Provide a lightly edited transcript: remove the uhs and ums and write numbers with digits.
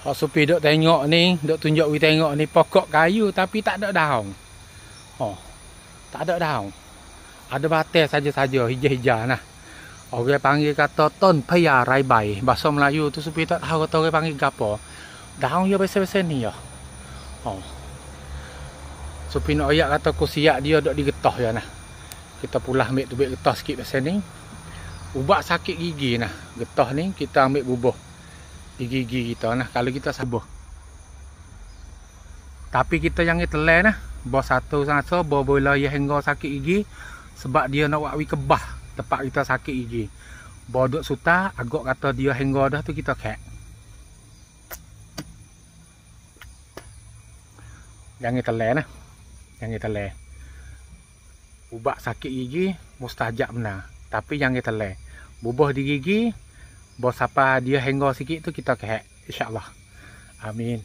Hak Supi duk tengok ni, duk tunjuk we tengok ni pokok kayu tapi tak ada daun. Tak ada daun. Ada batai saja-saja hijau-hijau nah. Orang panggil kata ton paya rai bai. Bahasa Melayu tu Supi tak tahu kata orang panggil gapo. Daun dia biasa-biasa ni ya. Supi nak ayak kata kusiak dia duk digetah ya nah. Kita pula ambil tubik getah sikit biasa ni. Ubat sakit gigi nah. Getah ni kita ambil bubuh di gigi kita nah. Kalau kita sabuh. Tapi kita jangan telan nah. Bawa satu sangat bawa bola yang hingga sakit gigi. Sebab dia nak buat kebah tempat kita sakit gigi. Bawa duk suta, agak kata dia hingga dah tu kita kek. Jangan telan nah. Jangan telan. Ubat sakit gigi mustajab benar. Tapi jangan telan. Bubuh di gigi, bawa siapa dia hingga sikit tu kita kek. InsyaAllah. Amin.